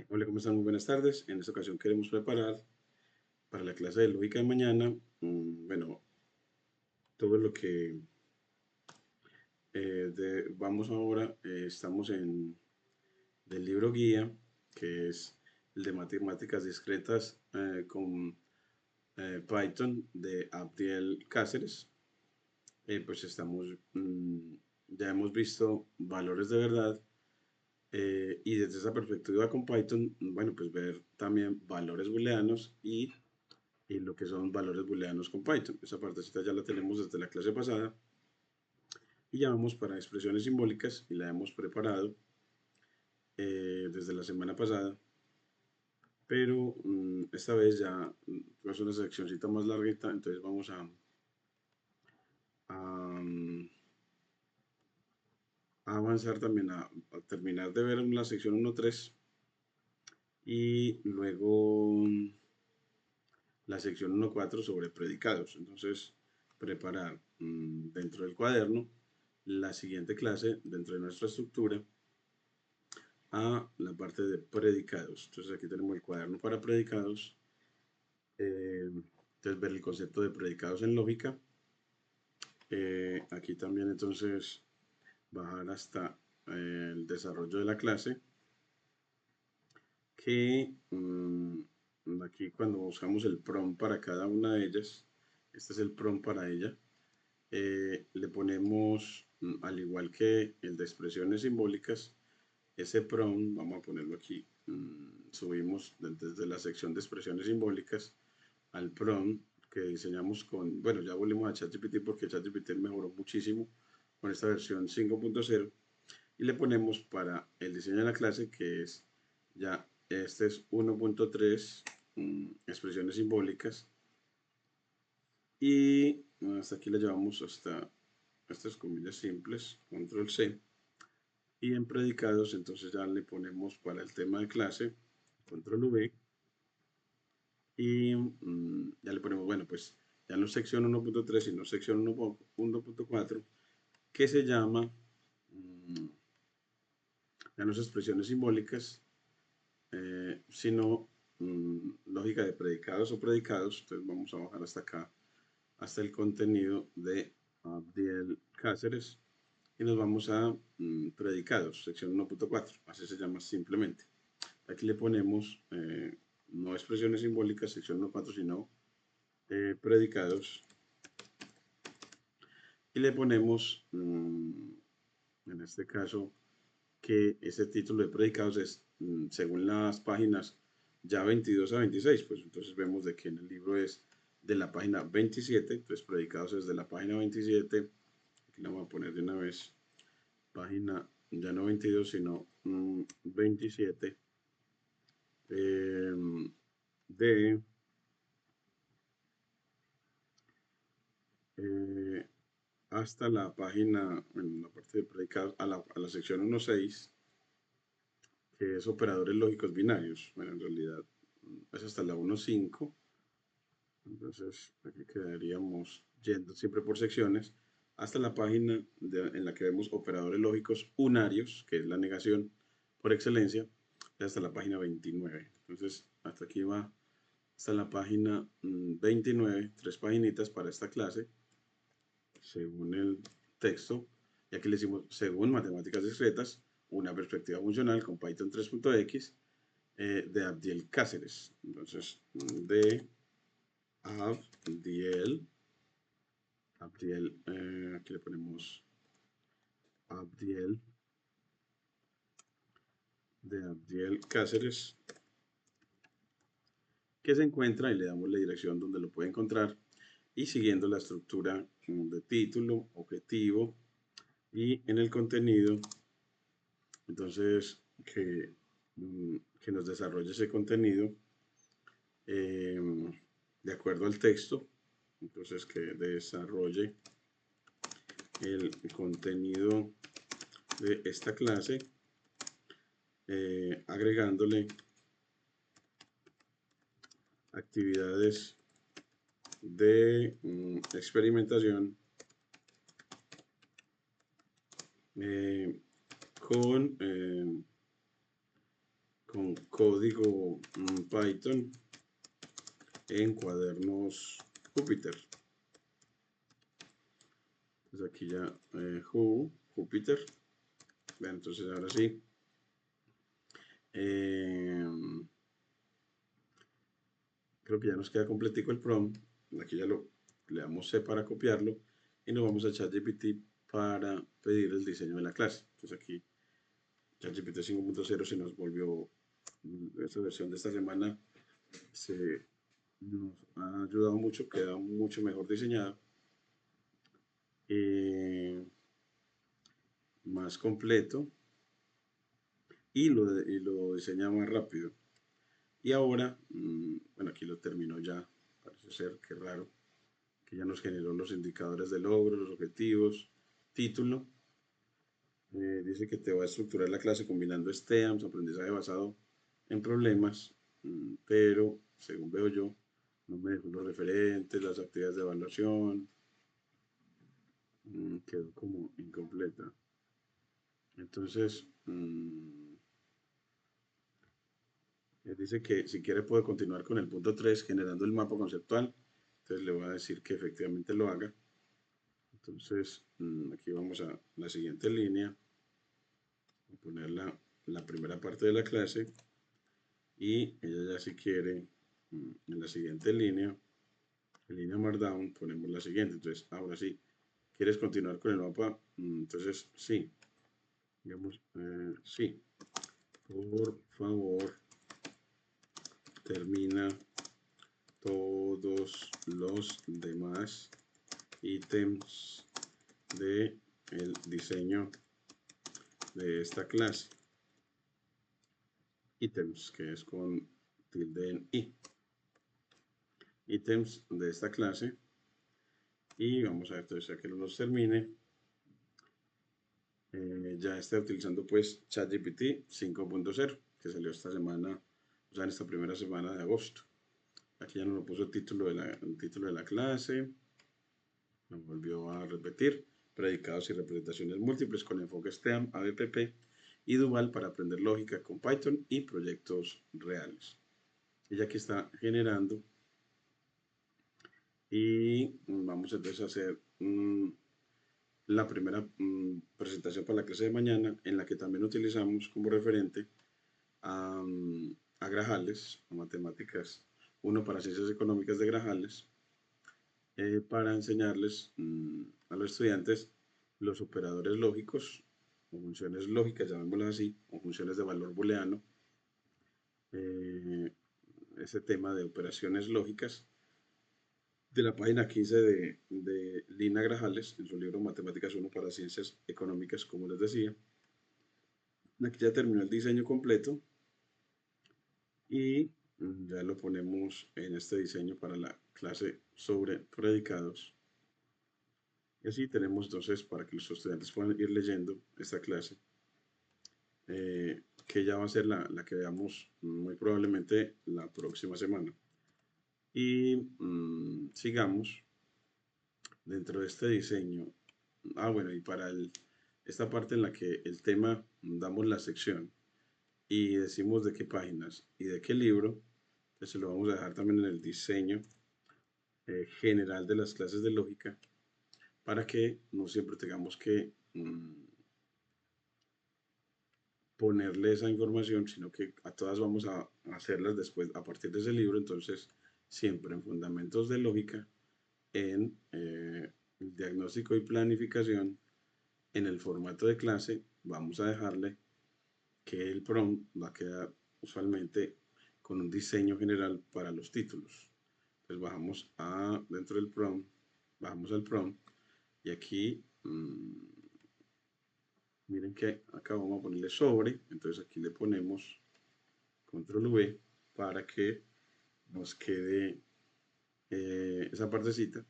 Hola, ¿cómo están? Muy buenas tardes. En esta ocasión queremos preparar para la clase de lógica de mañana, bueno, todo lo que vamos ahora, estamos en del libro guía, que es el de matemáticas discretas con Python de Abdiel Cáceres. Pues ya hemos visto valores de verdad y desde esa perspectiva con Python, bueno, pues ver también valores booleanos y lo que son valores booleanos con Python. Esa partecita ya la tenemos desde la clase pasada y ya vamos para expresiones simbólicas y la hemos preparado desde la semana pasada, pero esta vez ya es una seccioncita más larguita, entonces vamos a, a avanzar también a terminar de ver la sección 1.3 y luego la sección 1.4 sobre predicados. Entonces, preparar dentro del cuaderno la siguiente clase dentro de nuestra estructura a la parte de predicados. Entonces aquí tenemos el cuaderno para predicados. Entonces ver el concepto de predicados en lógica. Aquí también entonces bajar hasta el desarrollo de la clase. Que aquí cuando buscamos el prompt para cada una de ellas, este es el prompt para ella, le ponemos, al igual que el de expresiones simbólicas, ese prompt, vamos a ponerlo aquí, subimos desde la sección de expresiones simbólicas al prompt que diseñamos con, bueno, ya volvimos a ChatGPT porque ChatGPT mejoró muchísimo con esta versión 5.0 y le ponemos para el diseño de la clase que es ya, este es 1.3, expresiones simbólicas y hasta aquí le llevamos hasta estas comillas simples, control C. Y en predicados, entonces ya le ponemos para el tema de clase, control V. Y ya le ponemos, bueno, pues ya no sección 1.3, sino sección 1.4, que se llama, mm, ya no es expresiones simbólicas, sino lógica de predicados o predicados. Entonces vamos a bajar hasta acá, hasta el contenido de Abdiel Cáceres. Y nos vamos a predicados, sección 1.4, así se llama simplemente. Aquí le ponemos no expresiones simbólicas, sección 1.4, sino predicados. Y le ponemos, en este caso, que ese título de predicados es, según las páginas, ya 22 a 26, pues entonces vemos de que en el libro es de la página 27, entonces predicados es de la página 27, aquí le vamos a poner de una vez página ya no 22, sino 27 de eh, hasta la página, en la parte de predicados, a la sección 1.6, que es operadores lógicos binarios. Bueno, en realidad es hasta la 1.5, entonces aquí quedaríamos yendo siempre por secciones hasta la página en la que vemos operadores lógicos unarios, que es la negación por excelencia, y hasta la página 29. Entonces, hasta aquí va, hasta la página 29, tres paginitas para esta clase, según el texto. Y aquí le decimos, según matemáticas discretas, una perspectiva funcional con Python 3.x de Abdiel Cáceres. Entonces, de Abdiel, aquí le ponemos Abdiel, de Abdiel Cáceres, que se encuentra y le damos la dirección donde lo puede encontrar y siguiendo la estructura de título, objetivo y en el contenido, entonces que nos desarrolle ese contenido eh, de acuerdo al texto, entonces que desarrolle el contenido de esta clase agregándole actividades de experimentación con con código Python en cuadernos Jupyter. Entonces aquí ya Jupyter. Bien, entonces ahora sí. Creo que ya nos queda completico el prompt. Aquí ya le damos C para copiarlo y nos vamos a ChatGPT para pedir el diseño de la clase. Entonces aquí ChatGPT 5.0 se nos volvió, esta versión de esta semana nos ha ayudado mucho, queda mucho mejor diseñado, más completo y lo diseña más rápido. Y ahora, bueno, aquí lo terminó ya, parece ser que raro, que ya nos generó los indicadores de logro, los objetivos, título. Dice que te va a estructurar la clase combinando STEAMs, aprendizaje basado en problemas, pero según veo yo, no me dejó los referentes, las actividades de evaluación, quedó como incompleta. Entonces, dice que si quiere puede continuar con el punto 3 generando el mapa conceptual. Entonces le voy a decir que efectivamente lo haga. Entonces, aquí vamos a la siguiente línea. Voy a poner la primera parte de la clase. Y ella ya si quiere, en la siguiente línea, en línea Markdown, ponemos la siguiente. Entonces, ahora sí, ¿quieres continuar con el mapa? Entonces, sí. Digamos, sí. Por favor, termina todos los demás ítems de el diseño de esta clase. Ítems, que es con tilde en i. Ítems de esta clase. Y vamos a ver, entonces, ya que los termine, ya está utilizando pues ChatGPT 5.0, que salió esta semana, o sea, en esta primera semana de agosto. Aquí ya nos lo puso el título de la clase, nos volvió a repetir, predicados y representaciones múltiples con enfoque STEAM, ABPP y Dual para aprender lógica con Python y proyectos reales. Y ya aquí está generando y vamos entonces a hacer la primera presentación para la clase de mañana, en la que también utilizamos como referente a Grajales, a Matemáticas 1 para Ciencias Económicas de Grajales, para enseñarles a los estudiantes los operadores lógicos, o funciones lógicas, llamémoslas así, o funciones de valor booleano, eh, ese tema de operaciones lógicas, de la página 15 de Lina Grajales, en su libro Matemáticas 1 para Ciencias Económicas, como les decía. Aquí ya terminó el diseño completo y ya lo ponemos en este diseño para la clase sobre predicados. Y así tenemos entonces para que los estudiantes puedan ir leyendo esta clase, que ya va a ser la que veamos muy probablemente la próxima semana. Y sigamos dentro de este diseño. Bueno, y para esta parte en la que el tema, damos la sección y decimos de qué páginas y de qué libro, pues se lo vamos a dejar también en el diseño general de las clases de lógica, para que no siempre tengamos que ponerle esa información, sino que a todas vamos a hacerlas después a partir de ese libro. Entonces, siempre en fundamentos de lógica, en diagnóstico y planificación, en el formato de clase, vamos a dejarle que el prompt va a quedar usualmente con un diseño general para los títulos. Entonces bajamos dentro del prompt, bajamos al prompt y aquí, miren que acá vamos a ponerle sobre, entonces aquí le ponemos control V para que nos quede esa partecita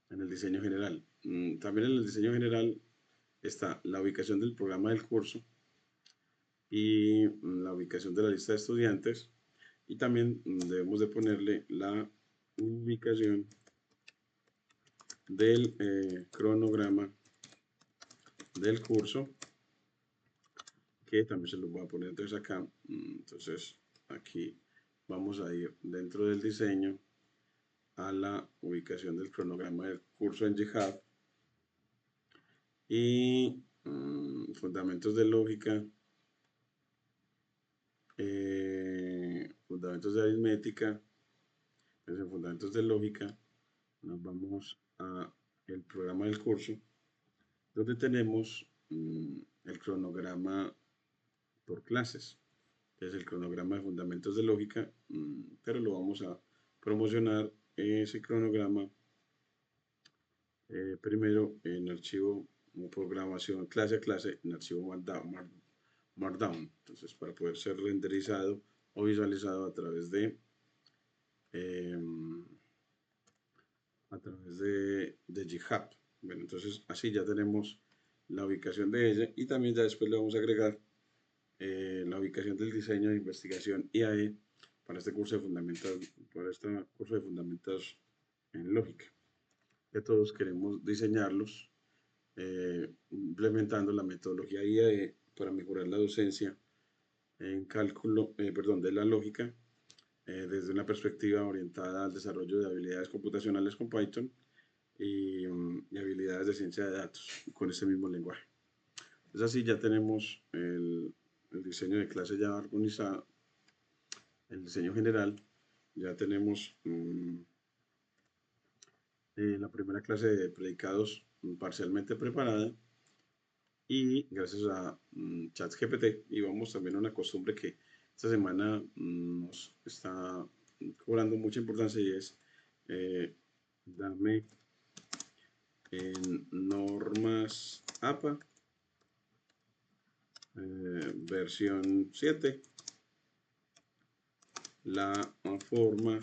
en el diseño general. También en el diseño general está la ubicación del programa del curso y la ubicación de la lista de estudiantes, y también debemos de ponerle la ubicación del cronograma del curso, que también se los voy a poner entonces acá. Entonces aquí vamos a ir dentro del diseño a la ubicación del cronograma del curso en GitHub y fundamentos de lógica, fundamentos de aritmética. Entonces en fundamentos de lógica nos vamos a el programa del curso donde tenemos el cronograma por clases. Es el cronograma de fundamentos de lógica, pero lo vamos a promocionar ese cronograma primero en archivo programación clase a clase en archivo Markdown. Entonces, para poder ser renderizado o visualizado eh, a través de GitHub. Bueno, entonces así ya tenemos la ubicación de ella y también ya después le vamos a agregar la ubicación del diseño de investigación IAE para este curso de fundamentos, para este curso de fundamentos en lógica. Que todos queremos diseñarlos implementando la metodología IAE para mejorar la docencia en cálculo, perdón, de la lógica desde una perspectiva orientada al desarrollo de habilidades computacionales con Python y habilidades de ciencia de datos con ese mismo lenguaje. Es así, ya tenemos el diseño de clase ya organizado, el diseño general, ya tenemos la primera clase de predicados parcialmente preparada y gracias a ChatGPT y vamos también a una costumbre que esta semana nos está cobrando mucha importancia y es dame en normas APA versión 7 la forma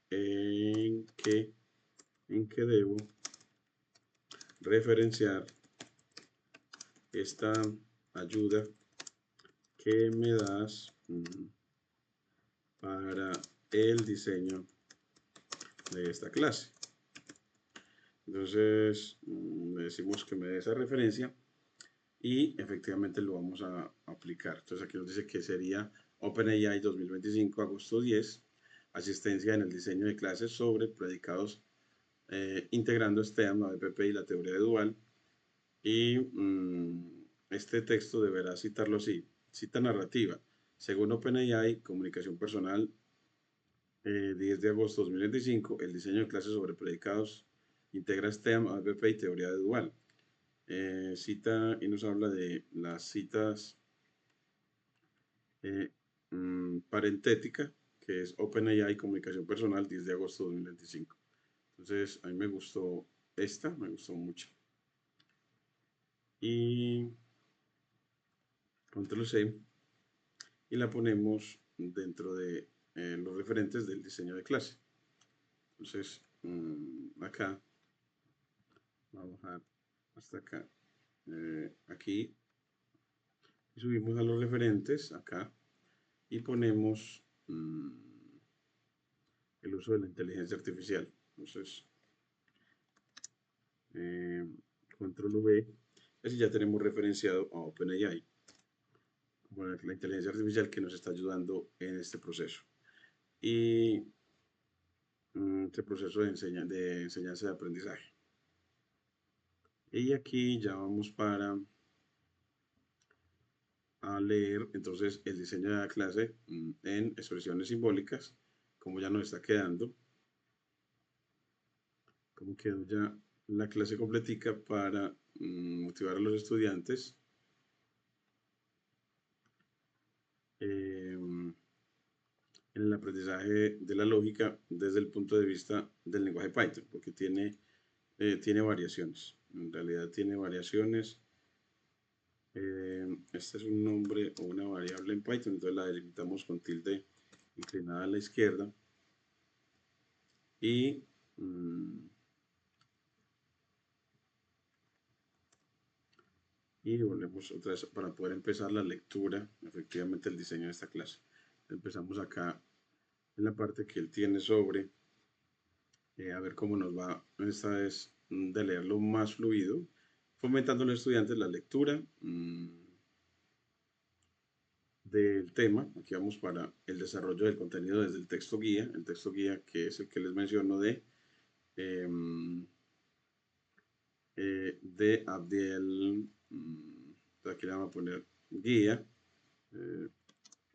en que debo referenciar esta ayuda que me das para el diseño de esta clase. Entonces, le decimos que me dé esa referencia y efectivamente lo vamos a aplicar. Entonces, aquí nos dice que sería OpenAI 2025, agosto 10, asistencia en el diseño de clases sobre predicados integrando STEAM, ABPP y la teoría de Dual. Y este texto deberá citarlo así. Cita narrativa. Según OpenAI, comunicación personal, 10 de agosto de 2025, el diseño de clases sobre predicados integra STEM, ABP y teoría de Dual. Cita y nos habla de las citas parentética, que es OpenAI Comunicación Personal, 10 de agosto de 2025. Entonces, a mí me gustó esta, me gustó mucho. Y control C y la ponemos dentro de los referentes del diseño de clase. Entonces, acá, vamos a bajar hasta acá, aquí, y subimos a los referentes, acá, y ponemos el uso de la inteligencia artificial. Entonces, control V, así ya tenemos referenciado a OpenAI, bueno, la inteligencia artificial que nos está ayudando en este proceso. Y este proceso de enseñanza de aprendizaje. Y aquí ya vamos a leer entonces el diseño de la clase en expresiones simbólicas, como ya nos está quedando, como quedó ya la clase completica para motivar a los estudiantes en el aprendizaje de la lógica desde el punto de vista del lenguaje Python, porque tiene variaciones, en realidad tiene variaciones. Este es un nombre o una variable en Python, entonces la delimitamos con tilde inclinada a la izquierda y volvemos otra vez para poder empezar la lectura, efectivamente el diseño de esta clase. Empezamos acá en la parte que él tiene sobre, a ver cómo nos va esta vez de leerlo más fluido, fomentando a los estudiantes la lectura, del tema. Aquí vamos para el desarrollo del contenido desde el texto guía que es el que les menciono em, de Abdiel, aquí le vamos a poner guía eh,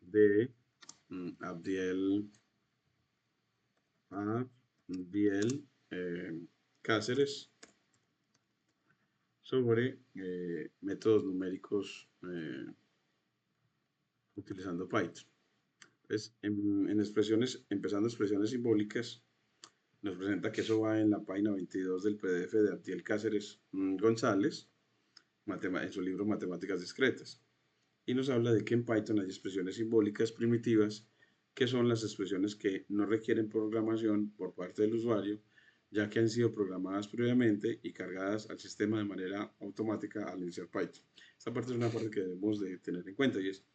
de Abdiel, Abdiel Cáceres sobre métodos numéricos utilizando Python. Entonces, en expresiones, empezando expresiones simbólicas, nos presenta que eso va en la página 22 del PDF de Abdiel Cáceres González, en su libro Matemáticas Discretas. Y nos habla de que en Python hay expresiones simbólicas primitivas, que son las expresiones que no requieren programación por parte del usuario, ya que han sido programadas previamente y cargadas al sistema de manera automática al iniciar Python. Esta parte es una parte que debemos de tener en cuenta y es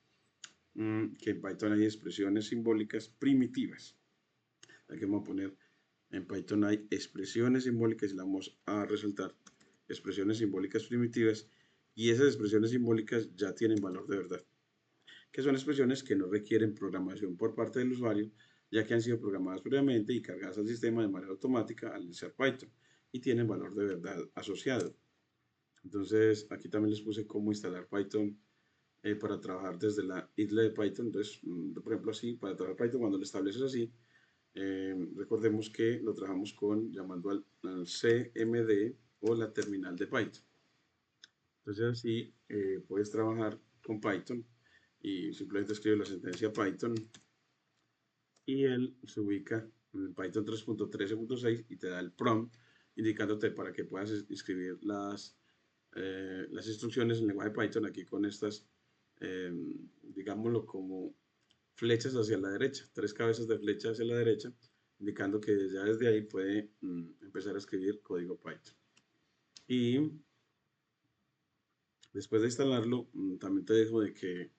que en Python hay expresiones simbólicas primitivas. Aquí vamos a poner, en Python hay expresiones simbólicas y la vamos a resaltar, expresiones simbólicas primitivas, y esas expresiones simbólicas ya tienen valor de verdad, que son expresiones que no requieren programación por parte del usuario, ya que han sido programadas previamente y cargadas al sistema de manera automática al iniciar Python y tienen valor de verdad asociado. Entonces, aquí también les puse cómo instalar Python para trabajar desde la isla de Python. Entonces, por ejemplo, así, para trabajar Python, cuando lo estableces así, recordemos que lo trabajamos llamando al CMD o la terminal de Python. Entonces, así puedes trabajar con Python y simplemente escribes la sentencia Python y él se ubica en Python 3.13.6 y te da el prompt indicándote para que puedas escribir las instrucciones en lenguaje Python aquí con estas, digámoslo como flechas hacia la derecha, tres cabezas de flecha hacia la derecha, indicando que ya desde ahí puede empezar a escribir código Python. Y después de instalarlo, también te dejo de que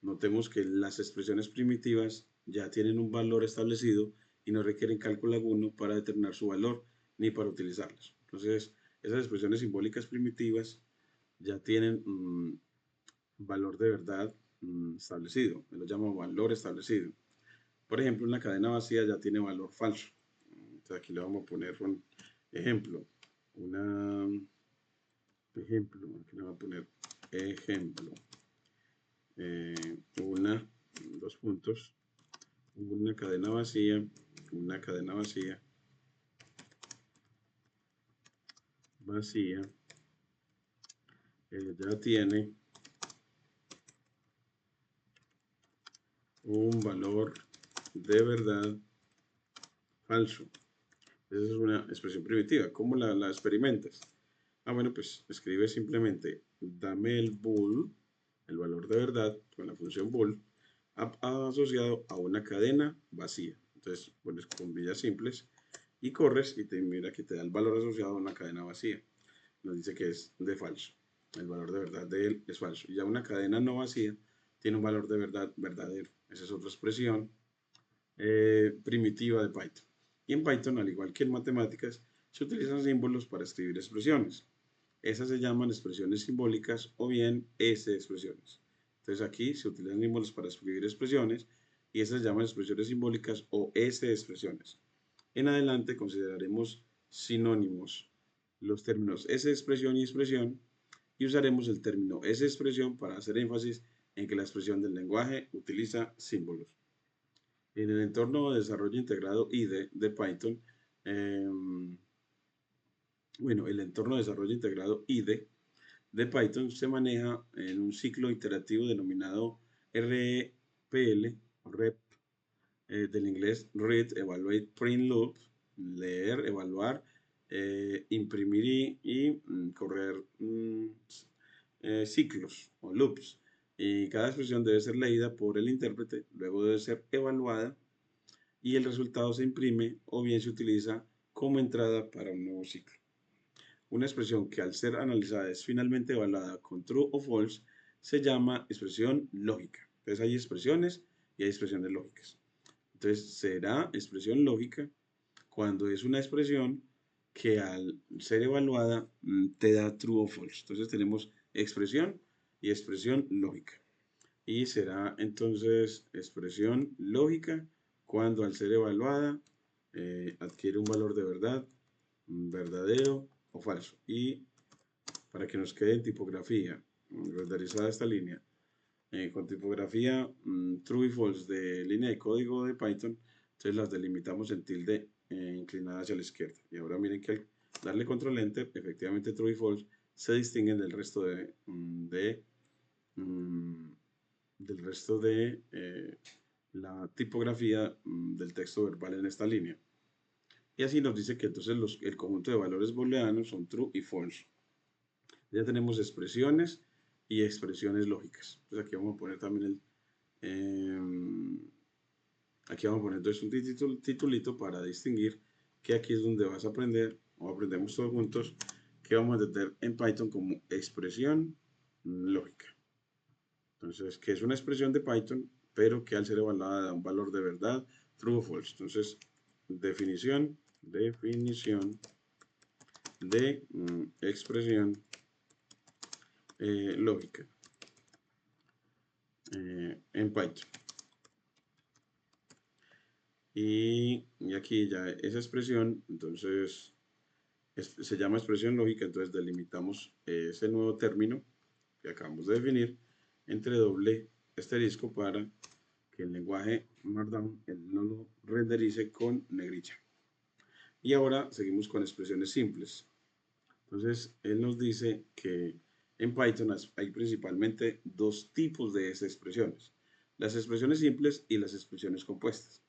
notemos que las expresiones primitivas ya tienen un valor establecido y no requieren cálculo alguno para determinar su valor ni para utilizarlas. Entonces, esas expresiones simbólicas primitivas ya tienen valor de verdad establecido, me lo llamo valor establecido. Por ejemplo, una cadena vacía ya tiene valor falso. Entonces aquí le vamos a poner un ejemplo. Aquí le vamos a poner ejemplo. Una, dos puntos, una cadena vacía, vacía, ya tiene un valor de verdad falso. Esa es una expresión primitiva. ¿Cómo la experimentas? Bueno, pues escribe simplemente dame el bool, el valor de verdad, con la función bool, asociado a una cadena vacía. Entonces pones comillas simples y corres y mira que te da el valor asociado a una cadena vacía. Nos dice que es de falso. El valor de verdad de él es falso. Y ya una cadena no vacía tiene un valor de verdad verdadero. Esa es otra expresión primitiva de Python. Y en Python, al igual que en matemáticas, se utilizan símbolos para escribir expresiones. Esas se llaman expresiones simbólicas o bien S-expresiones. Entonces aquí se utilizan símbolos para escribir expresiones y esas se llaman expresiones simbólicas o S-expresiones. En adelante consideraremos sinónimos los términos S-expresión y expresión y usaremos el término S-expresión para hacer énfasis en que la expresión del lenguaje utiliza símbolos. En el entorno de desarrollo integrado IDE de Python, el entorno de desarrollo integrado IDE de Python se maneja en un ciclo iterativo denominado RPL, REP, del inglés Read, Evaluate, Print Loop, leer, evaluar, imprimir y correr ciclos o loops. Y cada expresión debe ser leída por el intérprete, luego debe ser evaluada y el resultado se imprime o bien se utiliza como entrada para un nuevo ciclo. Una expresión que al ser analizada es finalmente evaluada con true o false se llama expresión lógica. Entonces hay expresiones y hay expresiones lógicas. Entonces será expresión lógica cuando es una expresión que al ser evaluada te da true o false. Entonces tenemos expresión y expresión lógica. y será entonces expresión lógica cuando al ser evaluada adquiere un valor de verdad, verdadero o falso. Y para que nos quede en tipografía renderizada esta línea, con tipografía true y false de línea de código de Python, entonces las delimitamos en tilde inclinada hacia la izquierda. Y ahora miren que al darle control enter, efectivamente true y false se distinguen del resto del resto de la tipografía del texto verbal en esta línea. Y así nos dice que entonces el conjunto de valores booleanos son true y false. Ya tenemos expresiones y expresiones lógicas. Entonces aquí vamos a poner también aquí vamos a poner entonces un titulito para distinguir que aquí es donde vas a aprender, o aprendemos todos juntos, que vamos a entender en Python como expresión lógica. Entonces, que es una expresión de Python, pero que al ser evaluada da un valor de verdad, true o false. Entonces, definición de expresión lógica en Python. Y aquí ya esa expresión, entonces, se llama expresión lógica, entonces delimitamos ese nuevo término que acabamos de definir entre doble asterisco para que el lenguaje Markdown no lo renderice con negrilla. Y ahora seguimos con expresiones simples. Entonces, él nos dice que en Python hay principalmente dos tipos de esas expresiones. Las expresiones simples y las expresiones compuestas.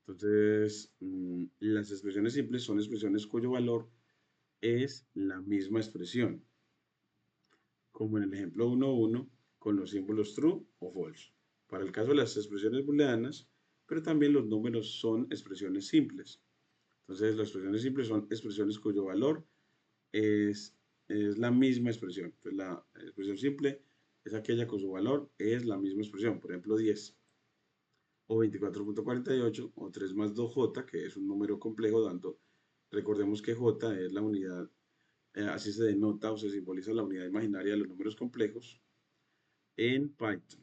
Entonces, las expresiones simples son expresiones cuyo valor es la misma expresión, como en el ejemplo 1.1 con los símbolos true o false. Para el caso de las expresiones booleanas, pero también los números son expresiones simples. Entonces, las expresiones simples son expresiones cuyo valor es, es la misma expresión. Entonces, la expresión simple es aquella con su valor es la misma expresión. Por ejemplo, 10 o 24.48 o 3 más 2j, que es un número complejo, dando, recordemos que j es la unidad, así se denota o se simboliza la unidad imaginaria de los números complejos en Python.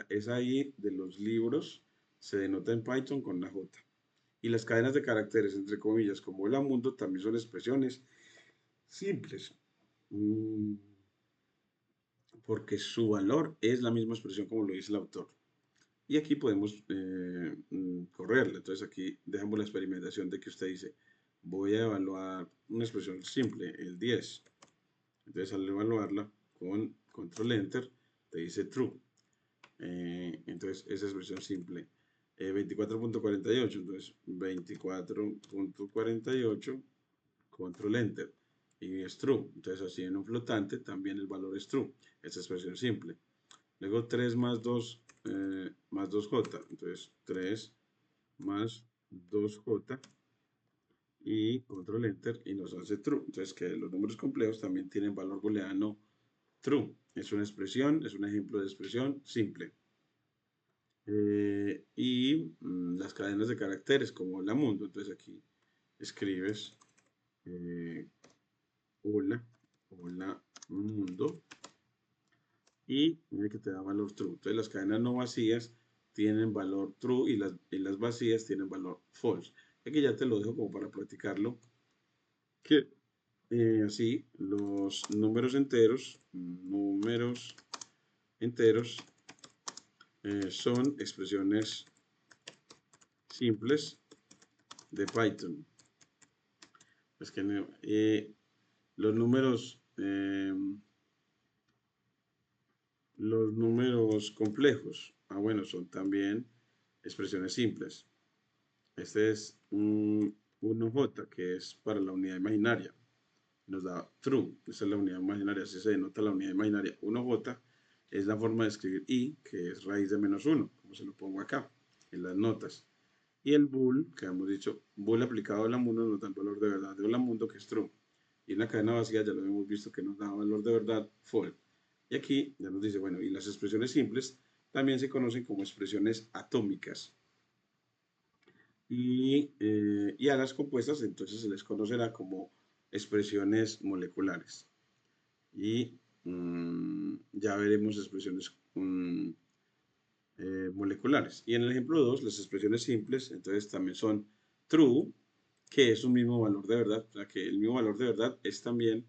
Es ahí de los libros, se denota en Python con la j. Y las cadenas de caracteres, entre comillas, como el mundo, también son expresiones simples, porque su valor es la misma expresión como lo dice el autor. Y aquí podemos correrla. Entonces aquí dejamos la experimentación de que usted dice, voy a evaluar una expresión simple, el 10. Entonces al evaluarla con control enter, te dice true. Entonces esa expresión simple. 24.48, entonces 24.48, control enter. Y es true. Entonces así en un flotante también el valor es true. Esa expresión simple. Luego 3 más 2 más 2j. Entonces 3 más 2j y control enter y nos hace true. Entonces que los números complejos también tienen valor booleano true. Es una expresión, es un ejemplo de expresión simple. Las cadenas de caracteres como la mundo. Entonces aquí escribes hola, hola mundo y mira que te da valor true. Entonces las cadenas no vacías tienen valor true y las vacías tienen valor false. Aquí ya te lo dejo como para practicarlo. Que así los números enteros son expresiones simples de Python. Es que los los números complejos, bueno, son también expresiones simples. Este es un 1j, que es para la unidad imaginaria. Nos da true, esa es la unidad imaginaria, así se denota la unidad imaginaria. 1j es la forma de escribir i, que es raíz de menos 1, como se lo pongo acá, en las notas. Y el bool, que hemos dicho, bool aplicado a la mundo nos da el valor de verdad de la mundo, que es true. Y en la cadena vacía ya lo hemos visto que nos da valor de verdad false. Y aquí ya nos dice, bueno, y las expresiones simples también se conocen como expresiones atómicas. Y a las compuestas entonces se les conocerá como expresiones moleculares. Y ya veremos expresiones moleculares. Y en el ejemplo 2, las expresiones simples, entonces también son true, que es un mismo valor de verdad. O sea, que el mismo valor de verdad es también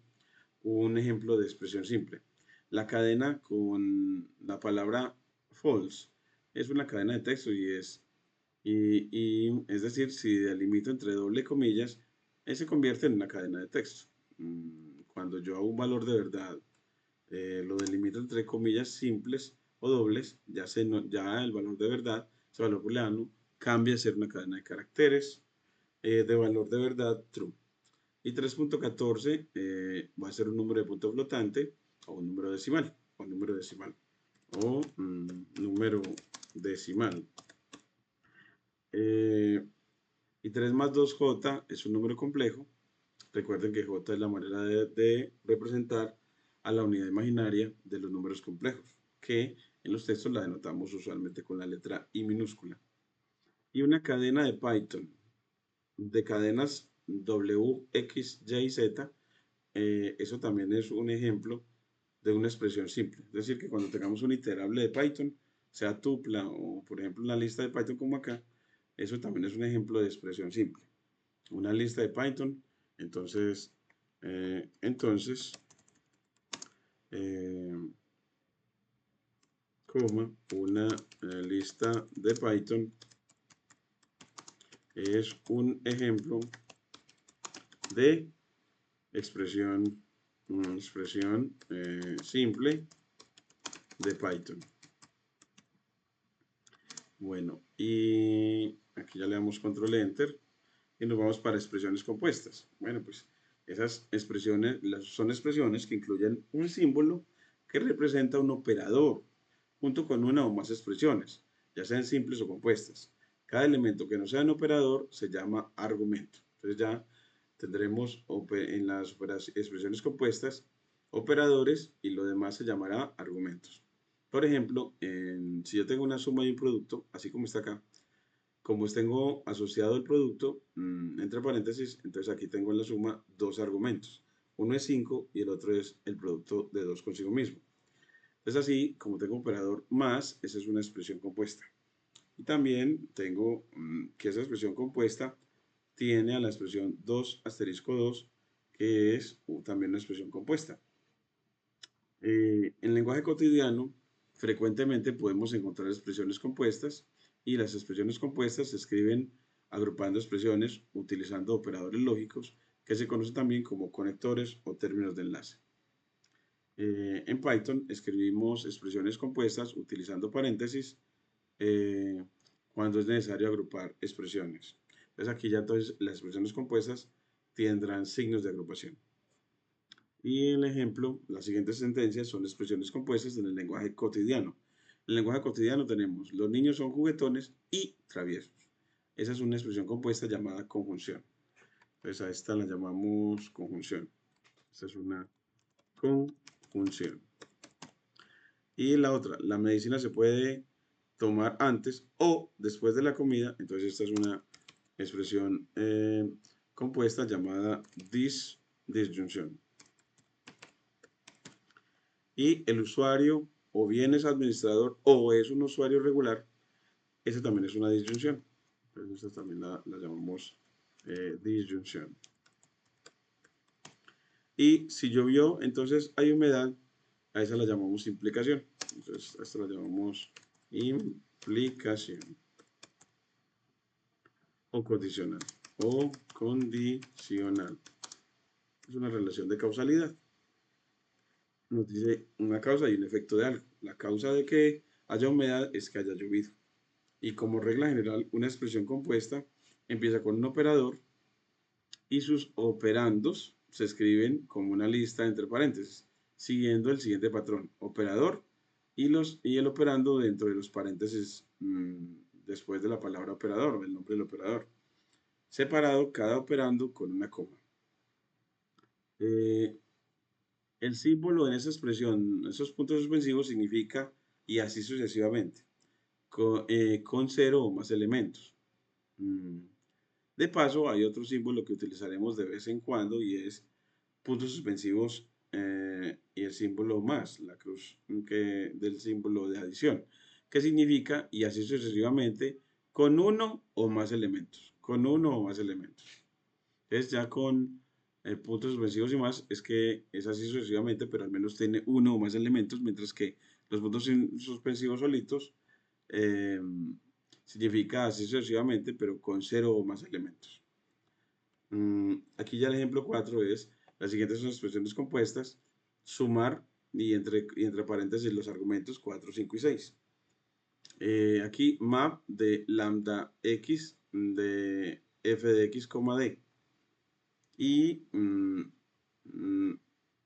un ejemplo de expresión simple. La cadena con la palabra false es una cadena de texto es decir, si delimito entre doble comillas, se convierte en una cadena de texto. Cuando yo hago un valor de verdad, lo delimito entre comillas simples o dobles, ya el valor de verdad, ese valor booleano, cambia a ser una cadena de caracteres de valor de verdad true. Y 3.14 va a ser un número de punto flotante o un número decimal, o número decimal, o número decimal. Y 3 más 2j es un número complejo. Recuerden que j es la manera de representar a la unidad imaginaria de los números complejos, que en los textos la denotamos usualmente con la letra I minúscula. Y una cadena de Python de cadenas W, X, Y y Z, eso también es un ejemplo de una expresión simple. Es decir, que cuando tengamos un iterable de Python, sea tupla o por ejemplo una lista de Python como acá, eso también es un ejemplo de expresión simple. Una lista de Python, entonces, eh, entonces, eh, una lista de Python es un ejemplo de expresión simple de Python. Bueno, y aquí ya le damos control enter y nos vamos para expresiones compuestas. Bueno, pues esas expresiones son expresiones que incluyen un símbolo que representa un operador junto con una o más expresiones, ya sean simples o compuestas. Cada elemento que no sea un operador se llama argumento. Entonces ya tendremos en las expresiones compuestas operadores y lo demás se llamará argumentos. Por ejemplo, si yo tengo una suma y un producto, así como está acá, como tengo asociado el producto, entre paréntesis, entonces aquí tengo en la suma dos argumentos. Uno es 5 y el otro es el producto de 2 consigo mismo. Entonces así, como tengo operador más, esa es una expresión compuesta. Y también tengo que esa expresión compuesta tiene a la expresión 2 asterisco 2, que es también una expresión compuesta. En lenguaje cotidiano, frecuentemente podemos encontrar expresiones compuestas y las expresiones compuestas se escriben agrupando expresiones utilizando operadores lógicos que se conocen también como conectores o términos de enlace. En Python escribimos expresiones compuestas utilizando paréntesis cuando es necesario agrupar expresiones. Entonces aquí ya entonces las expresiones compuestas tendrán signos de agrupación. Y el ejemplo, las siguientes sentencias son expresiones compuestas en el lenguaje cotidiano. En el lenguaje cotidiano tenemos los niños son juguetones y traviesos. Esa es una expresión compuesta llamada conjunción. Entonces a esta la llamamos conjunción. Esta es una conjunción. Y la otra, la medicina se puede tomar antes o después de la comida. Entonces esta es una expresión compuesta llamada disyunción. Y el usuario o bien es administrador o es un usuario regular, esa también es una disyunción. Entonces esta también la llamamos disyunción. Y si llovió, entonces hay humedad, a esa la llamamos implicación. Entonces a esta la llamamos implicación. O condicional. O condicional. Es una relación de causalidad. Nos dice una causa y un efecto de algo. La causa de que haya humedad es que haya llovido. Y como regla general, una expresión compuesta empieza con un operador y sus operandos se escriben como una lista entre paréntesis, siguiendo el siguiente patrón. Operador y el operando dentro de los paréntesis después de la palabra operador o el nombre del operador. Separado cada operando con una coma. El símbolo en esa expresión, esos puntos suspensivos significa y así sucesivamente, con 0 o más elementos. De paso, hay otro símbolo que utilizaremos de vez en cuando y es puntos suspensivos y el símbolo más, la cruz del símbolo de adición, que significa y así sucesivamente con uno o más elementos, con uno o más elementos. Entonces ya con puntos suspensivos y más es que es así sucesivamente, pero al menos tiene uno o más elementos, mientras que los puntos suspensivos solitos eh, significa así sucesivamente, pero con cero o más elementos. Aquí ya el ejemplo 4 es, las siguientes son expresiones compuestas, sumar y entre paréntesis los argumentos 4, 5 y 6. Aquí map de lambda x de f de x, d. Y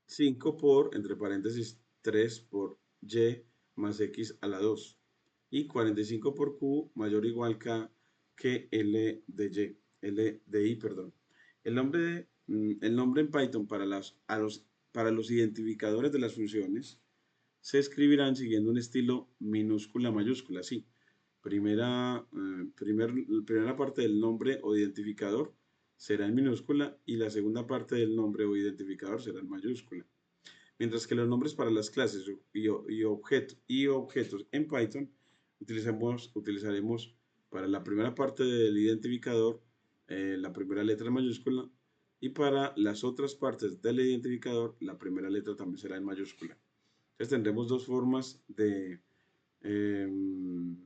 5 por, entre paréntesis, 3 por y más x a la 2. Y 45 por q mayor o igual que L de y, L de i, perdón. El nombre en Python para los identificadores de las funciones se escribirán siguiendo un estilo minúscula mayúscula, sí. Primera parte del nombre o identificador será en minúscula y la segunda parte del nombre o identificador será en mayúscula. Mientras que los nombres para las clases y objetos en Python utilizaremos para la primera parte del identificador la primera letra en mayúscula y para las otras partes del identificador la primera letra también será en mayúscula. Entonces tendremos dos formas em,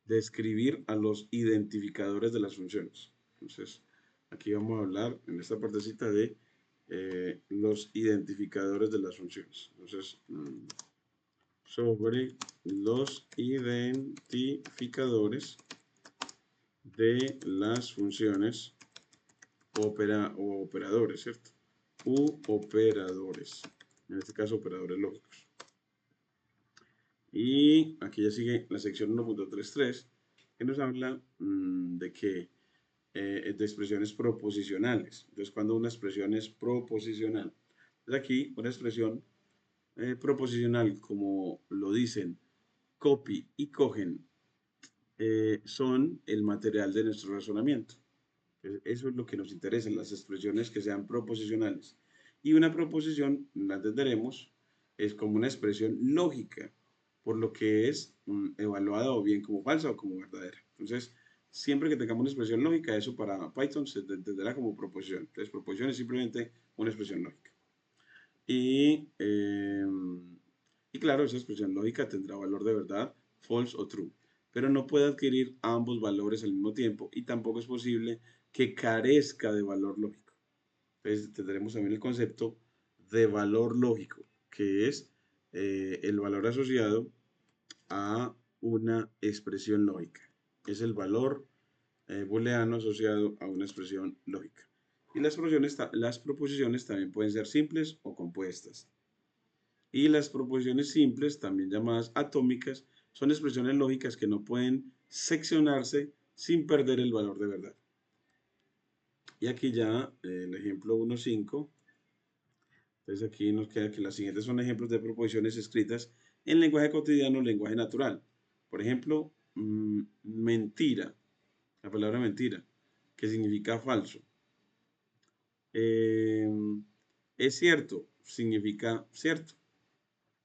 de escribir a los identificadores de las funciones. Entonces, aquí vamos a hablar en esta partecita de los identificadores de las funciones. Entonces, sobre los identificadores de las funciones o operadores, ¿cierto? U operadores. En este caso, operadores lógicos. Y aquí ya sigue la sección 1.33, que nos habla de expresiones proposicionales. Entonces, cuando una expresión es proposicional. Entonces, aquí una expresión proposicional, como lo dicen copy y cogen, son el material de nuestro razonamiento. Eso es lo que nos interesa, las expresiones que sean proposicionales. Y una proposición, la entenderemos, es como una expresión lógica, por lo que es evaluada o bien como falsa o como verdadera. Entonces, siempre que tengamos una expresión lógica, eso para Python se entenderá como proposición. Entonces, proposición es simplemente una expresión lógica. Y, eh, y claro, esa expresión lógica tendrá valor de verdad, false o true, pero no puede adquirir ambos valores al mismo tiempo y tampoco es posible que carezca de valor lógico. Entonces tendremos también el concepto de valor lógico, que es el valor asociado a una expresión lógica. Es el valor booleano asociado a una expresión lógica. Y las proposiciones también pueden ser simples o compuestas. Y las proposiciones simples, también llamadas atómicas, son expresiones lógicas que no pueden seccionarse sin perder el valor de verdad. Y aquí ya el ejemplo 1.5. Entonces aquí nos queda que las siguientes son ejemplos de proposiciones escritas en lenguaje cotidiano o lenguaje natural. Por ejemplo, mentira, la palabra mentira, que significa falso. Eh, es cierto, significa cierto.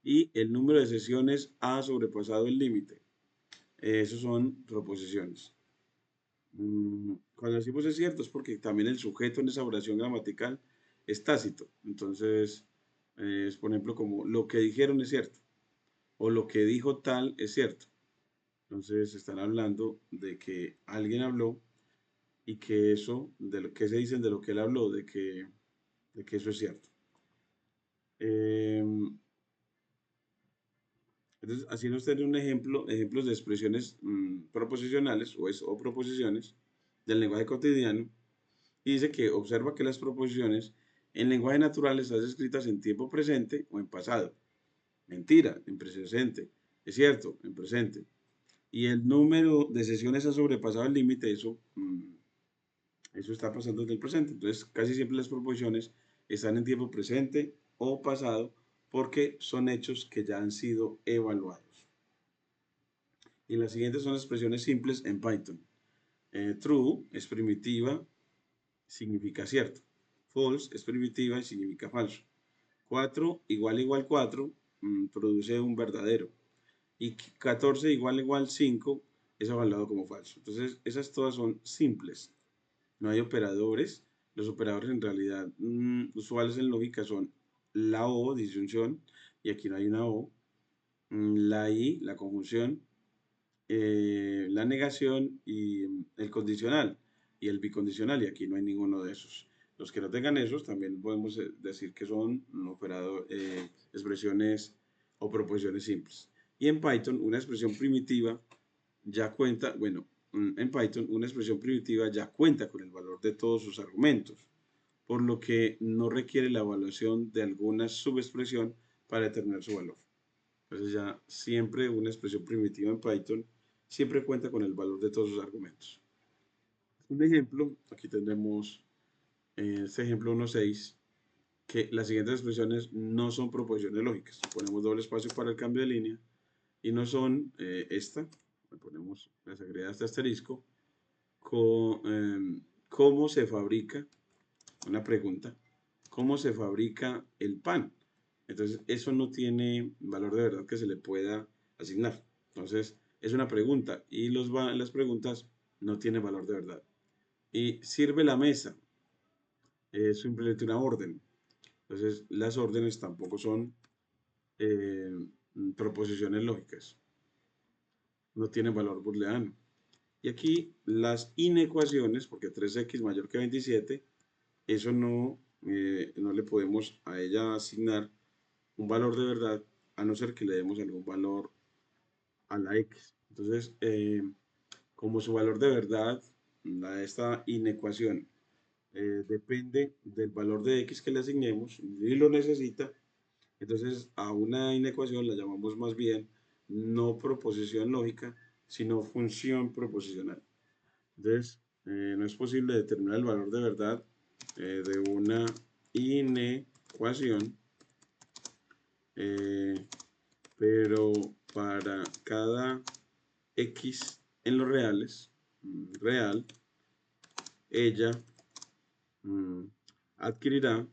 Y el número de sesiones ha sobrepasado el límite. Esos son proposiciones. Cuando decimos es cierto es porque también el sujeto en esa oración gramatical es tácito. Entonces, es por ejemplo como lo que dijeron es cierto o lo que dijo tal es cierto. Entonces, están hablando de que alguien habló y que eso, de lo que se dicen de lo que él habló, de que eso es cierto. Entonces, así nos tiene un ejemplos de expresiones proposicionales o proposiciones del lenguaje cotidiano. Y dice que observa que las proposiciones en lenguaje natural están escritas en tiempo presente o en pasado. Mentira, en presente. Es cierto, en presente. Y el número de sesiones ha sobrepasado el límite, eso está pasando desde el presente. Entonces, casi siempre las proposiciones están en tiempo presente o pasado porque son hechos que ya han sido evaluados. Y las siguientes son expresiones simples en Python. True es primitiva, significa cierto. False es primitiva y significa falso. 4 igual 4 produce un verdadero. Y 14 igual 5 es evaluado como falso. Entonces, esas todas son simples. No hay operadores. Los operadores en realidad usuales en lógica son la o, disyunción, y aquí no hay una o, la i, la conjunción, la negación y el condicional y el bicondicional, y aquí no hay ninguno de esos. Los que no tengan esos también podemos decir que son expresiones o proposiciones simples. Y en Python una expresión primitiva ya cuenta, bueno, en Python una expresión primitiva ya cuenta con el valor de todos sus argumentos, por lo que no requiere la evaluación de alguna subexpresión para determinar su valor. Entonces ya siempre una expresión primitiva en Python siempre cuenta con el valor de todos sus argumentos. Un ejemplo, aquí tenemos este ejemplo 1.6, que las siguientes expresiones no son proposiciones lógicas. Ponemos doble espacio para el cambio de línea y no son esta, ponemos la agregadas este asterisco, cómo se fabrica, una pregunta, cómo se fabrica el pan. Entonces, eso no tiene valor de verdad que se le pueda asignar. Entonces, es una pregunta y las preguntas no tienen valor de verdad. Y sirve la mesa, es simplemente una orden. Entonces, las órdenes tampoco son eh, proposiciones lógicas, no tienen valor booleano. Y aquí las inecuaciones, porque 3x mayor que 27, eso no le podemos a ella asignar un valor de verdad, a no ser que le demos algún valor a la x. Entonces, como su valor de verdad, esta inecuación depende del valor de x que le asignemos y lo necesita, entonces a una inecuación la llamamos más bien no proposición lógica, sino función proposicional. Entonces, no es posible determinar el valor de verdad de una inecuación, eh, pero para cada x en los reales, real, ella adquirirá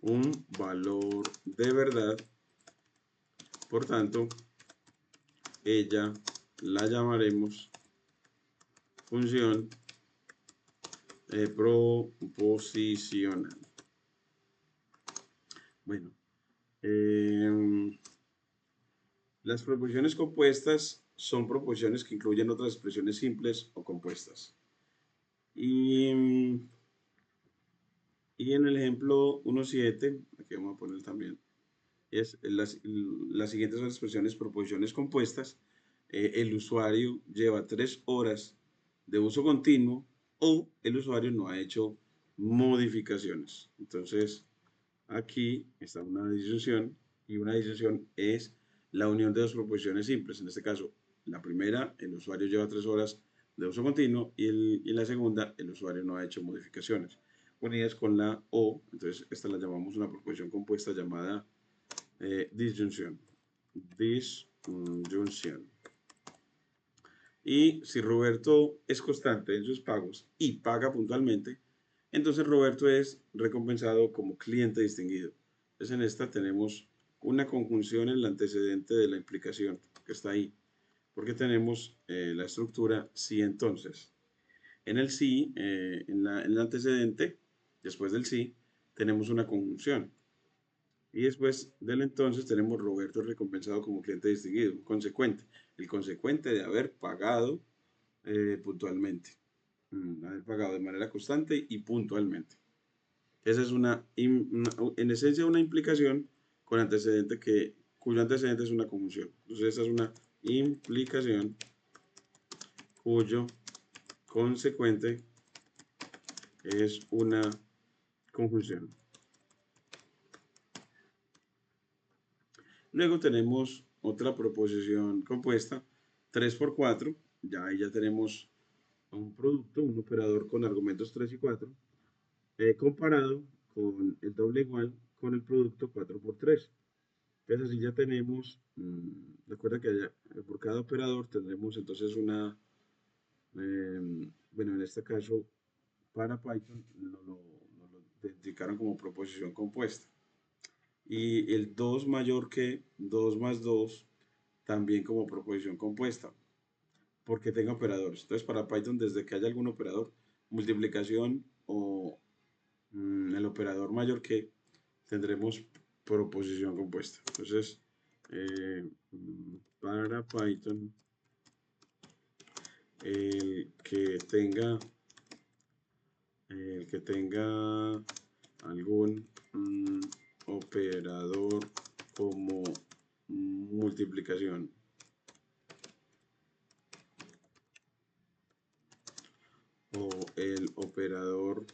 un valor de verdad, por tanto, ella la llamaremos función proposicional. Bueno, las proposiciones compuestas son proposiciones que incluyen otras expresiones simples o compuestas. Y, y en el ejemplo 1.7, aquí vamos a poner también, las siguientes son expresiones proposiciones compuestas. El usuario lleva 3 horas de uso continuo o el usuario no ha hecho modificaciones. Entonces, aquí está una disyunción y una disyunción es la unión de dos proposiciones simples. En este caso, la primera, el usuario lleva 3 horas de uso continuo y la segunda, el usuario no ha hecho modificaciones. Unidas con la O, entonces esta la llamamos una proposición compuesta llamada disyunción. Disyunción. Y si Roberto es constante en sus pagos y paga puntualmente, entonces Roberto es recompensado como cliente distinguido. Entonces en esta tenemos una conjunción en el antecedente de la implicación que está ahí, porque tenemos la estructura si entonces. En el si, en el antecedente, después del si, tenemos una conjunción. Y después del entonces tenemos Roberto recompensado como cliente distinguido, consecuente. El consecuente de haber pagado puntualmente. Haber pagado de manera constante y puntualmente. Esa es en esencia una implicación con antecedente cuyo antecedente es una conjunción. Entonces esa es una implicación cuyo consecuente es una conjunción. Luego tenemos otra proposición compuesta, 3 por 4. Ahí ya tenemos un producto, un operador con argumentos 3 y 4, comparado con el doble igual con el producto 4 por 3. Entonces así ya tenemos, recuerda que por cada operador tendremos entonces bueno, en este caso para Python identificaron como proposición compuesta. Y el 2 mayor que 2 más 2 también como proposición compuesta, porque tenga operadores. Entonces, para Python, desde que haya algún operador, multiplicación o el operador mayor que, tendremos proposición compuesta. Entonces, para Python, el que tenga, el que tenga algún operador como multiplicación o el operador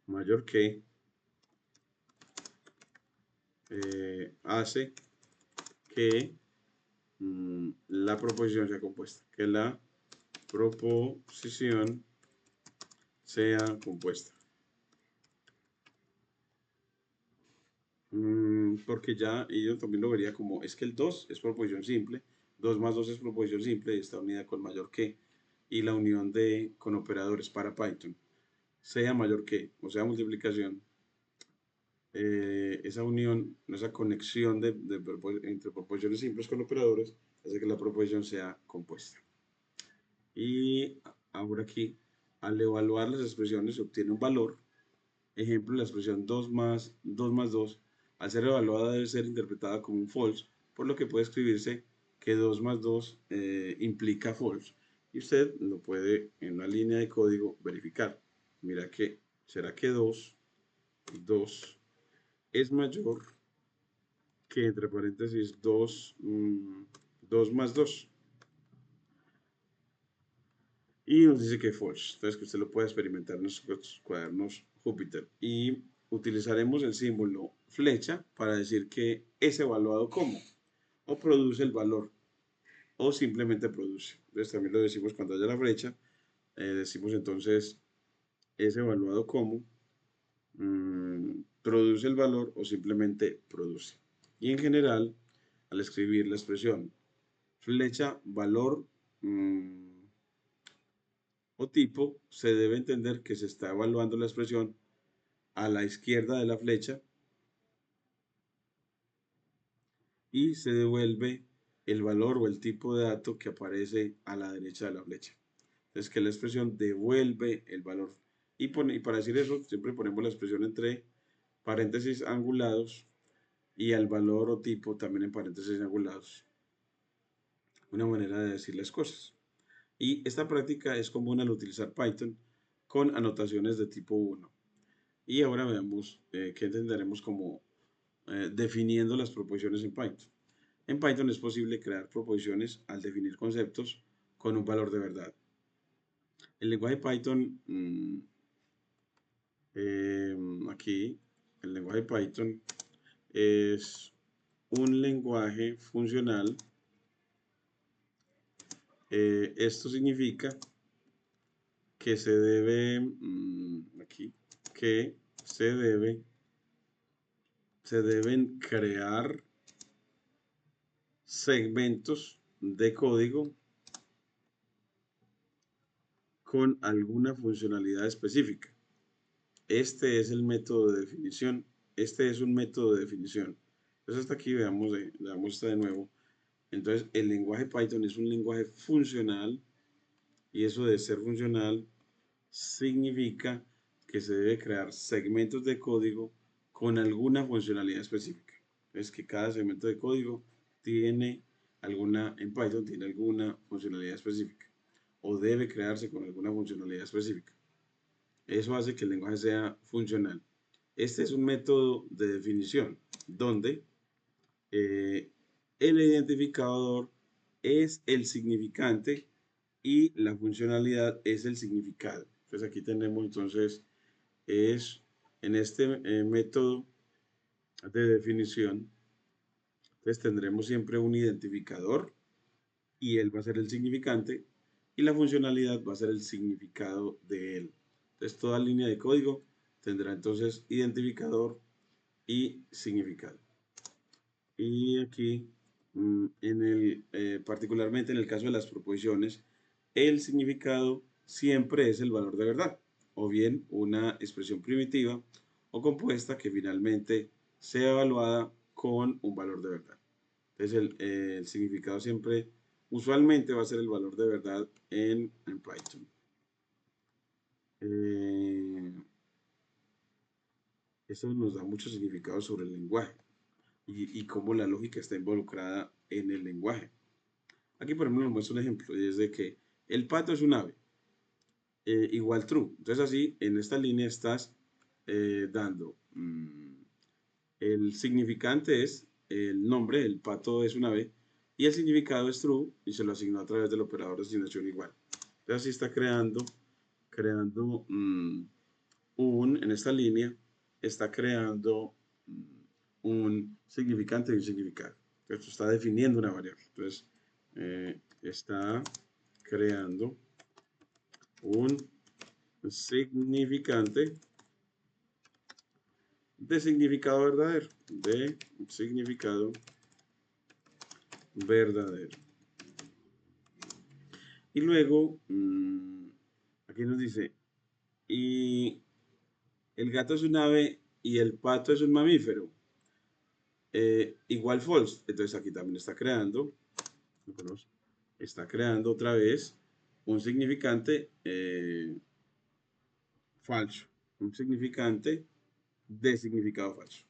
mayor que hace que la proposición sea compuesta, que la proposición sea compuesta. Porque ya yo también lo vería como, es que el 2 es proposición simple, 2 más 2 es proposición simple y está unida con mayor que, y la unión de con operadores para Python, sea mayor que, o sea multiplicación, esa unión, esa conexión entre proposiciones simples con operadores, hace que la proposición sea compuesta. Y ahora aquí, al evaluar las expresiones, se obtiene un valor. Ejemplo, la expresión 2 más 2, al ser evaluada debe ser interpretada como un false, por lo que puede escribirse que 2 más 2 implica false. Y usted lo puede en una línea de código verificar. Mira que, ¿será que 2 es mayor que entre paréntesis 2 más 2? Y nos dice que false. Entonces que usted lo puede experimentar en nuestros cuadernos Júpiter. Y utilizaremos el símbolo flecha para decir que es evaluado como, o produce el valor, o simplemente produce. Entonces también lo decimos cuando haya la flecha. Decimos entonces es evaluado como, produce el valor o simplemente produce. Y en general, al escribir la expresión flecha, valor, o tipo, se debe entender que se está evaluando la expresión a la izquierda de la flecha y se devuelve el valor o el tipo de dato que aparece a la derecha de la flecha. Entonces, que la expresión devuelve el valor. Y para decir eso, siempre ponemos la expresión entre paréntesis angulados y al valor o tipo también en paréntesis angulados. Una manera de decir las cosas. Y esta práctica es común al utilizar Python con anotaciones de tipo 1. Y ahora veamos qué entenderemos como definiendo las proposiciones en Python. En Python es posible crear proposiciones al definir conceptos con un valor de verdad. El lenguaje Python, aquí, el lenguaje Python es un lenguaje funcional. Esto significa que se debe, aquí, que se deben crear segmentos de código con alguna funcionalidad específica. Este es el método de definición. Este es un método de definición. Entonces hasta aquí veamos esto de nuevo. Entonces el lenguaje Python es un lenguaje funcional y eso de ser funcional significa que se debe crear segmentos de código con alguna funcionalidad específica. Es que cada segmento de código tiene en Python tiene alguna funcionalidad específica o debe crearse con alguna funcionalidad específica. Eso hace que el lenguaje sea funcional. Este es un método de definición donde eh, el identificador es el significante y la funcionalidad es el significado. Entonces aquí tenemos entonces es en este método de definición, entonces tendremos siempre un identificador y él va a ser el significante y la funcionalidad va a ser el significado de él. Entonces toda línea de código tendrá entonces identificador y significado. Y aquí, particularmente en el caso de las proposiciones, el significado siempre es el valor de verdad. o bien una expresión primitiva o compuesta que finalmente sea evaluada con un valor de verdad. Entonces el significado siempre, usualmente va a ser el valor de verdad en Python. Eso nos da mucho significado sobre el lenguaje y cómo la lógica está involucrada en el lenguaje. Aquí, por ejemplo, nos muestra un ejemplo, y es de que el pato es un ave, igual true. Entonces, así, en esta línea estás dando el significante es el nombre, el pato es un ave, y el significado es true, y se lo asignó a través del operador de asignación igual. Entonces, así está creando en esta línea, está creando un significante y un significado. Esto está definiendo una variable. Entonces, está creando un significante de significado verdadero. De significado verdadero. Y luego, aquí nos dice, y el gato es un ave y el pato es un mamífero. Igual false. Entonces aquí también está creando otra vez un significante falso. Un significante de significado falso.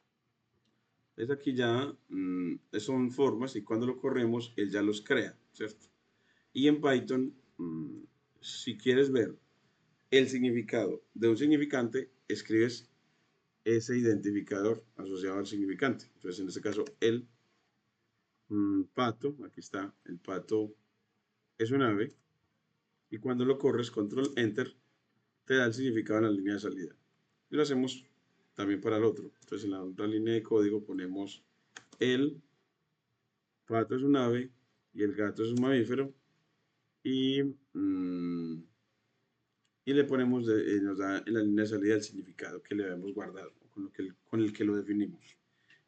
Entonces aquí ya son formas y cuando lo corremos, él ya los crea, ¿cierto? Y en Python, si quieres ver el significado de un significante, escribes ese identificador asociado al significante. Entonces, en este caso, el pato, aquí está, el pato es un ave, y cuando lo corres, control enter, te da el significado en la línea de salida. Y lo hacemos también para el otro. Entonces, en la otra línea de código ponemos el pato es un ave y el gato es un mamífero, y, y le ponemos, nos da en la línea de salida el significado que le habíamos guardado, con el que lo definimos.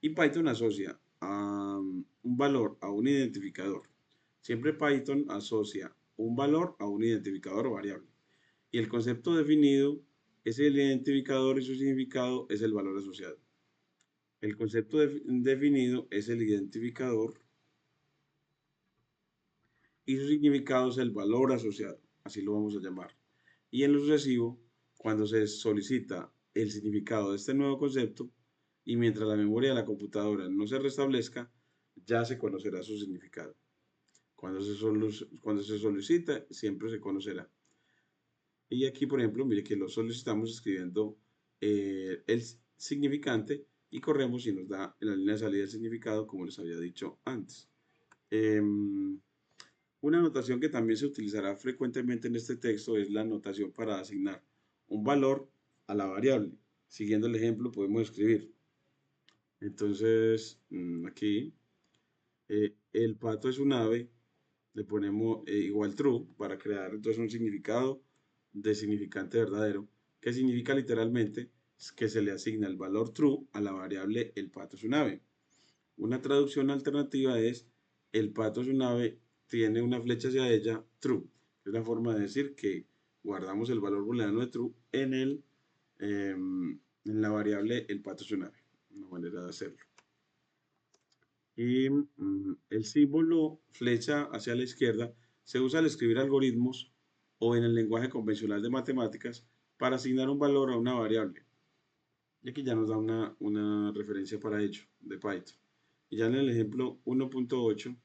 Y Python asocia un valor a un identificador. Siempre Python asocia un valor a un identificador o variable. Y el concepto definido es el identificador y su significado es el valor asociado. El concepto definido es el identificador y su significado es el valor asociado. Así lo vamos a llamar. Y en lo sucesivo, cuando se solicita el significado de este nuevo concepto y mientras la memoria de la computadora no se restablezca, ya se conocerá su significado. Cuando se solicita, siempre se conocerá. Y aquí, por ejemplo, mire que lo solicitamos escribiendo el significante y corremos y nos da en la línea de salida el significado, como les había dicho antes. Una notación que también se utilizará frecuentemente en este texto es la notación para asignar un valor a la variable. Siguiendo el ejemplo, podemos escribir. Entonces, aquí, el pato es un ave, le ponemos igual true para crear entonces un significado de significante verdadero, que significa literalmente que se le asigna el valor true a la variable el pato es un ave. Una traducción alternativa es el pato es un ave, tiene una flecha hacia ella, true. Es la forma de decir que guardamos el valor booleano de true en la variable el pato es un ave. Una manera de hacerlo. Y el símbolo flecha hacia la izquierda se usa al escribir algoritmos o en el lenguaje convencional de matemáticas para asignar un valor a una variable. Y aquí ya nos da una referencia para ello de Python. Y ya en el ejemplo 1.8,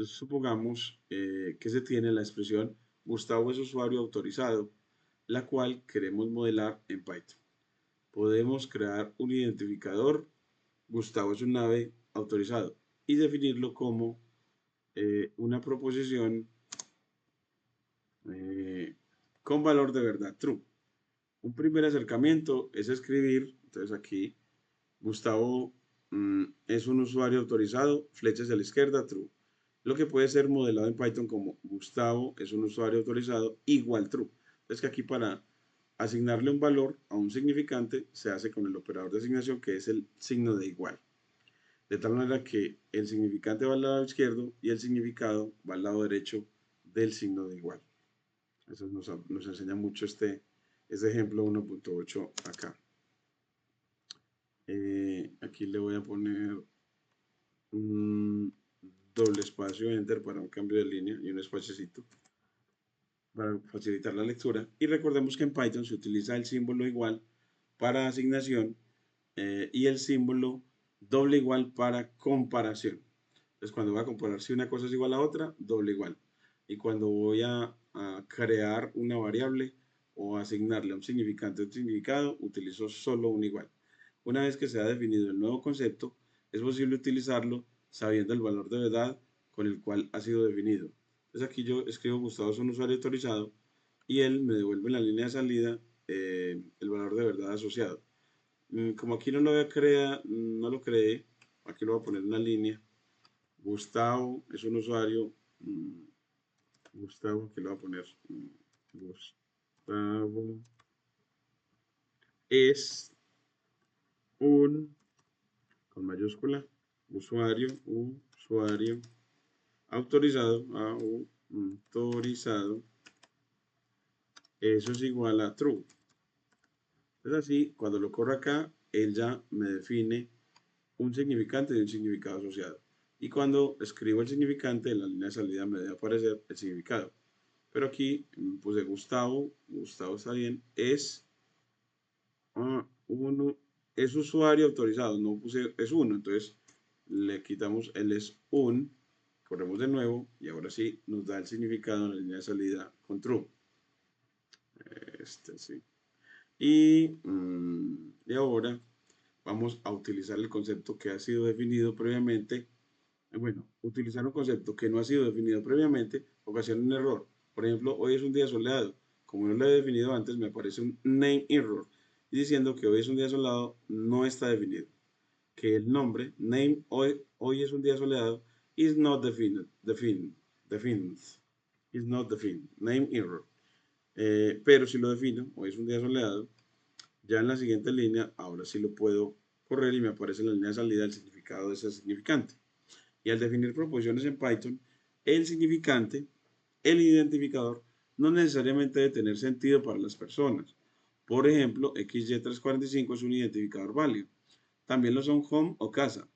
supongamos que se tiene la expresión Gustavo es usuario autorizado, la cual queremos modelar en Python. Podemos crear un identificador, Gustavo es un ave autorizado, y definirlo como una proposición con valor de verdad, true. Un primer acercamiento es escribir, entonces aquí Gustavo es un usuario autorizado, flechas a la izquierda, true. Lo que puede ser modelado en Python como Gustavo es un usuario autorizado igual true. Es que aquí para asignarle un valor a un significante se hace con el operador de asignación que es el signo de igual. De tal manera que el significante va al lado izquierdo y el significado va al lado derecho del signo de igual. Eso nos enseña mucho ese ejemplo 1.8 acá. Aquí le voy a poner un doble espacio, enter, para un cambio de línea y un espaciocito para facilitar la lectura. Y recordemos que en Python se utiliza el símbolo igual para asignación y el símbolo doble igual para comparación. Entonces, cuando voy a comparar si una cosa es igual a otra, doble igual. Y cuando voy a crear una variable o asignarle un significante o un significado, utilizo solo un igual. Una vez que se ha definido el nuevo concepto, es posible utilizarlo sabiendo el valor de verdad con el cual ha sido definido. Entonces aquí yo escribo Gustavo es un usuario autorizado y él me devuelve en la línea de salida el valor de verdad asociado. Como aquí no lo voy a crear, no lo creé, aquí lo voy a poner una línea. Gustavo es un usuario. Gustavo, aquí lo voy a poner. Gustavo es un, con mayúscula, usuario autorizado, autorizado. Eso es igual a true. Es así, cuando lo corro acá, él ya me define un significante y un significado asociado. Y cuando escribo el significante, en la línea de salida me debe aparecer el significado. Pero aquí puse Gustavo, Gustavo está bien, uno, es usuario autorizado, no puse es uno, entonces le quitamos el es un, corremos de nuevo y ahora sí nos da el significado en la línea de salida con true. Este sí. Y ahora vamos a utilizar el concepto que ha sido definido previamente. Bueno, utilizar un concepto que no ha sido definido previamente ocasiona un error. Por ejemplo, hoy es un día soleado. Como no lo he definido antes, me aparece un name error diciendo que hoy es un día soleado no está definido. Que el nombre, name, hoy es un día soleado, is not defined, is not defined, name error. Pero si lo defino, hoy es un día soleado, ya en la siguiente línea, ahora sí lo puedo correr y me aparece en la línea de salida el significado de ese significante. Y al definir proposiciones en Python, el significante, el identificador, no necesariamente debe tener sentido para las personas. Por ejemplo, XY345 es un identificador válido. También lo son home o casa,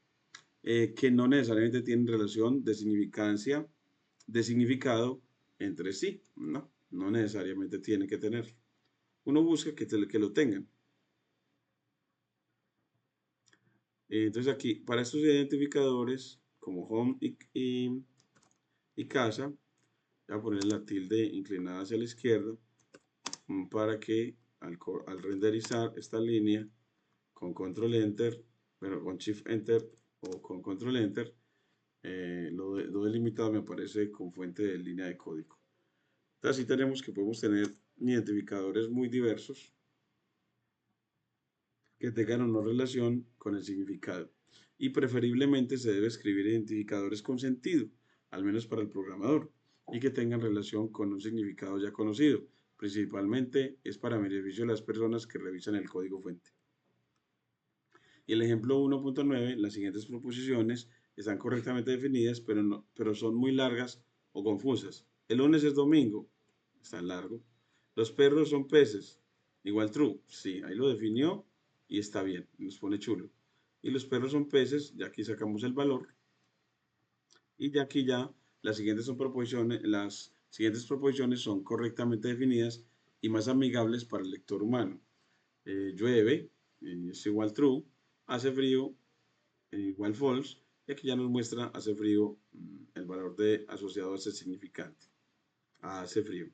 que no necesariamente tienen relación de significancia, de significado entre sí. No necesariamente tienen que tener. Uno busca que lo tengan. Entonces aquí, para estos identificadores, como home y casa, voy a poner la tilde inclinada hacia la izquierda para que al renderizar esta línea con control enter, bueno, con shift enter o con control enter, lo delimitado me aparece con fuente de línea de código. Entonces así tenemos que podemos tener identificadores muy diversos que tengan una relación con el significado. Y preferiblemente se debe escribir identificadores con sentido, al menos para el programador, y que tengan relación con un significado ya conocido. Principalmente es para beneficio de las personas que revisan el código fuente. Y el ejemplo 1.9, las siguientes proposiciones están correctamente definidas, pero son muy largas o confusas. El lunes es domingo, está largo. Los perros son peces, igual true, sí, ahí lo definió y está bien, nos pone chulo. Y los perros son peces, ya aquí sacamos el valor. Y ya aquí ya las siguientes proposiciones son correctamente definidas y más amigables para el lector humano. Llueve, es igual true, hace frío, igual false, y aquí ya nos muestra hace frío el valor de asociado a ese significante, hace frío.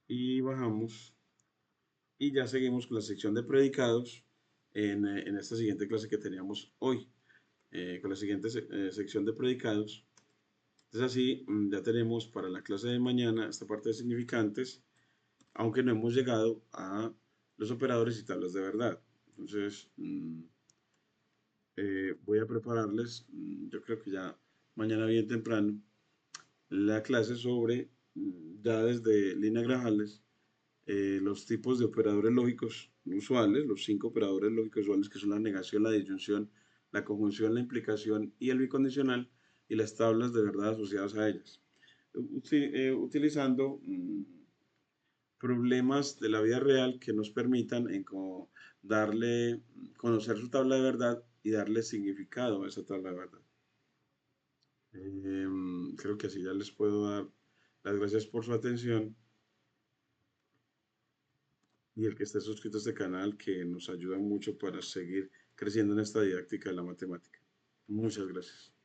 Y bajamos y ya seguimos con la sección de predicados en esta siguiente clase que teníamos hoy, con la siguiente sección de predicados. Entonces así ya tenemos para la clase de mañana esta parte de significantes, aunque no hemos llegado a los operadores y tablas de verdad. Entonces voy a prepararles, yo creo que ya mañana bien temprano, la clase sobre, ya desde líneas grafales, los tipos de operadores lógicos usuales, los 5 operadores lógicos usuales que son la negación, la disyunción, la conjunción, la implicación y el bicondicional, y las tablas de verdad asociadas a ellas. Utilizando problemas de la vida real que nos permitan en como darle, conocer su tabla de verdad y darle significado a esa tabla de verdad. Creo que así ya les puedo dar las gracias por su atención y el que esté suscrito a este canal que nos ayuda mucho para seguir creciendo en esta didáctica de la matemática. Muchas gracias.